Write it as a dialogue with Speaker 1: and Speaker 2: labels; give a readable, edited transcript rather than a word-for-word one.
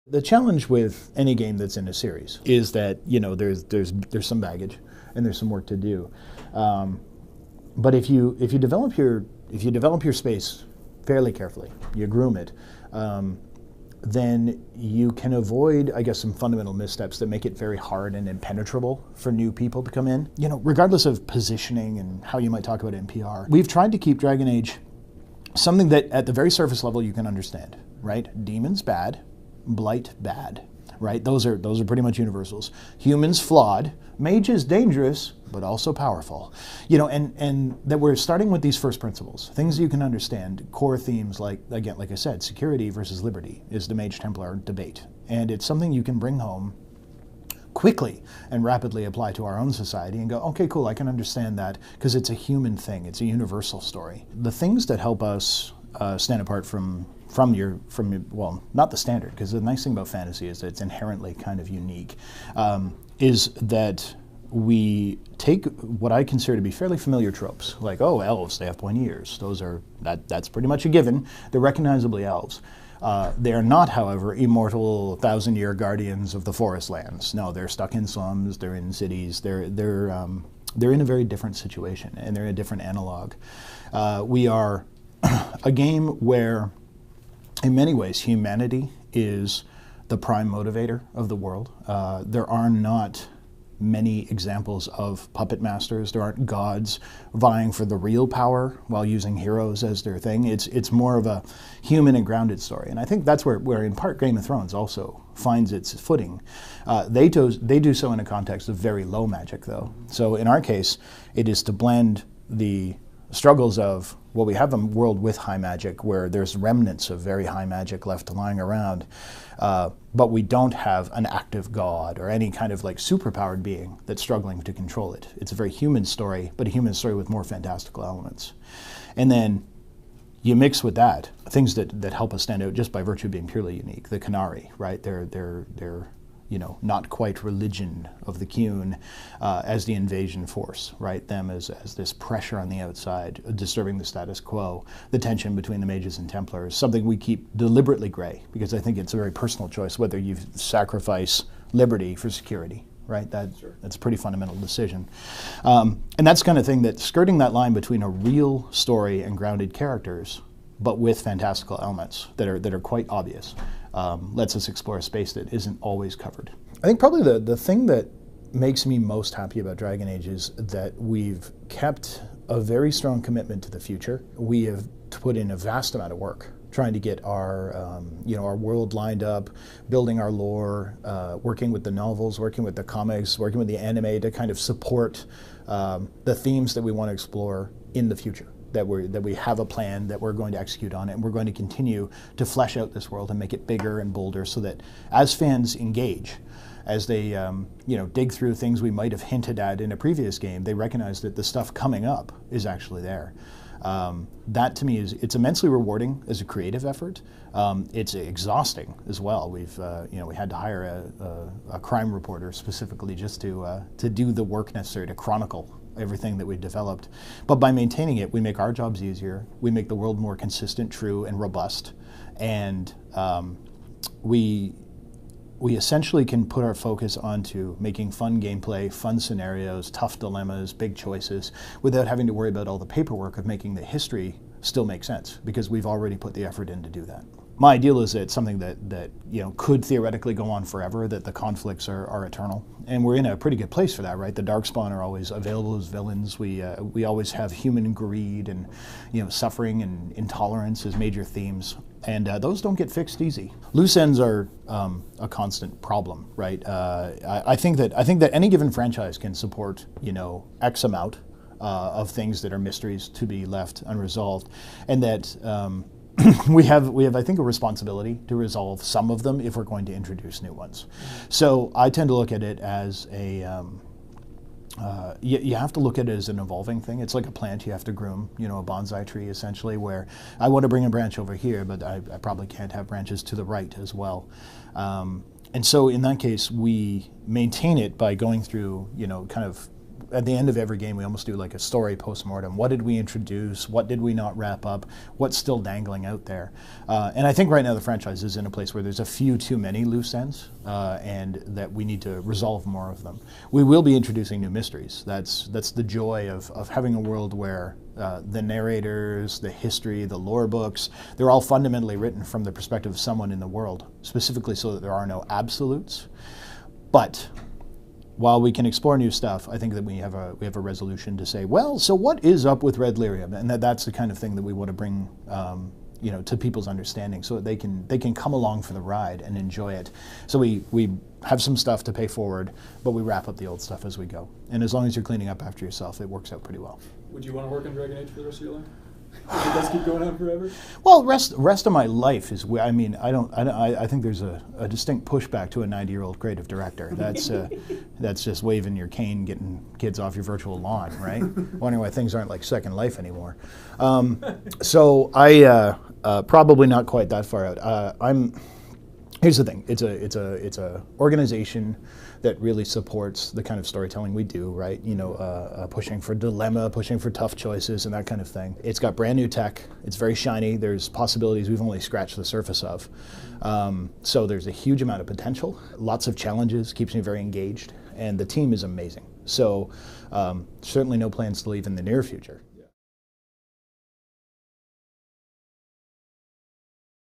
Speaker 1: The challenge with any game that's in a series is that, you know, there's some baggage and there's some work to do. But if you develop your space fairly carefully, you groom it, then you can avoid, I guess, some fundamental missteps that make it very hard and impenetrable for new people to come in. You know, regardless of positioning and how you might talk about NPR, we've tried to keep Dragon Age something that at the very surface level you can understand, right? Demons bad, blight bad, right? Those are pretty much universals. Humans flawed, mages dangerous, but also powerful. You know, and that we're starting with these first principles, things you can understand, core themes like, again, like I said, security versus liberty is the Mage Templar debate. And it's something you can bring home quickly and rapidly apply to our own society and go, okay, cool, I can understand that because it's a human thing. It's a universal story. The things that help us stand apart from your, well, not the standard, because the nice thing about fantasy is that it's inherently kind of unique, is that we take what I consider to be fairly familiar tropes, like, oh, elves, they have pointy ears. That's pretty much a given. They're recognizably elves. They are not, however, immortal 1,000-year guardians of the forest lands. No, they're stuck in slums, they're in cities, they're in a very different situation, and they're a different analog. We are a game where, in many ways, humanity is the prime motivator of the world. There are not many examples of puppet masters. There aren't gods vying for the real power while using heroes as their thing. It's more of a human and grounded story. And I think that's where in part Game of Thrones also finds its footing. They do so in a context of very low magic, though. So in our case, it is to blend the struggles of, well, we have a world with high magic where there's remnants of very high magic left lying around, but we don't have an active god or any kind of like superpowered being that's struggling to control it. It's a very human story, but a human story with more fantastical elements. And then you mix with that things that help us stand out just by virtue of being purely unique. The Qunari, right? They're you know, not quite religion of the Qun as the invasion force, right? Them as this pressure on the outside, disturbing the status quo, the tension between the mages and Templars, something we keep deliberately gray, because I think it's a very personal choice whether you sacrifice liberty for security, right? That's a pretty fundamental decision. And that's the kind of thing that skirting that line between a real story and grounded characters, but with fantastical elements that are quite obvious, lets us explore a space that isn't always covered. I think probably the thing that makes me most happy about Dragon Age is that we've kept a very strong commitment to the future. We have put in a vast amount of work trying to get our, you know, our world lined up, building our lore, working with the novels, working with the comics, working with the anime to kind of support the themes that we want to explore in the future. That we have a plan, that we're going to execute on it, and we're going to continue to flesh out this world and make it bigger and bolder so that as fans engage, as they you know, dig through things we might have hinted at in a previous game, they recognize that the stuff coming up is actually there. That to me it's immensely rewarding as a creative effort. It's exhausting as well. We've you know, we had to hire a crime reporter specifically just to do the work necessary to chronicle everything that we've developed. But by maintaining it, we make our jobs easier, we make the world more consistent, true, and robust, and we essentially can put our focus onto making fun gameplay, fun scenarios, tough dilemmas, big choices, without having to worry about all the paperwork of making the history still make sense, because we've already put the effort in to do that. My ideal is that it's something that you know, could theoretically go on forever, that the conflicts are eternal. And we're in a pretty good place for that, right? The Darkspawn are always available as villains. We always have human greed and, you know, suffering and intolerance as major themes. And those don't get fixed easy. Loose ends are a constant problem, right? I think that any given franchise can support, you know, X amount of things that are mysteries to be left unresolved, and that we have, I think, a responsibility to resolve some of them if we're going to introduce new ones. So I tend to look at it as a you have to look at it as an evolving thing. It's like a plant you have to groom, you know, a bonsai tree essentially, where I want to bring a branch over here, but I probably can't have branches to the right as well. And so in that case, we maintain it by going through, you know, kind of at the end of every game, we almost do like a story post-mortem. What did we introduce? What did we not wrap up? What's still dangling out there? And I think right now the franchise is in a place where there's a few too many loose ends, and that we need to resolve more of them. We will be introducing new mysteries. That's the joy of having a world where the narrators, the history, the lore books, they're all fundamentally written from the perspective of someone in the world, specifically so that there are no absolutes. But while we can explore new stuff, I think that we have a resolution to say, well, so what is up with Red Lyrium? And that's the kind of thing that we want to bring to people's understanding, so that they can come along for the ride and enjoy it. So we have some stuff to pay forward, but we wrap up the old stuff as we go. And as long as you're cleaning up after yourself, it works out pretty well.
Speaker 2: Would you want to work on Dragon Age for the rest of your life? Does it just keep going on forever?
Speaker 1: Well, rest of my life is. I mean, I think there's a distinct pushback to a 90-year-old creative director. That's just waving your cane, getting kids off your virtual lawn, right? Wondering why things aren't like Second Life anymore. So I probably not quite that far out. Here's the thing. It's a organization that really supports the kind of storytelling we do, right? Pushing for dilemma, pushing for tough choices, and that kind of thing. It's got brand new tech. It's very shiny. There's possibilities we've only scratched the surface of. So there's a huge amount of potential. Lots of challenges. Keeps me very engaged, and the team is amazing. So certainly no plans to leave in the near future.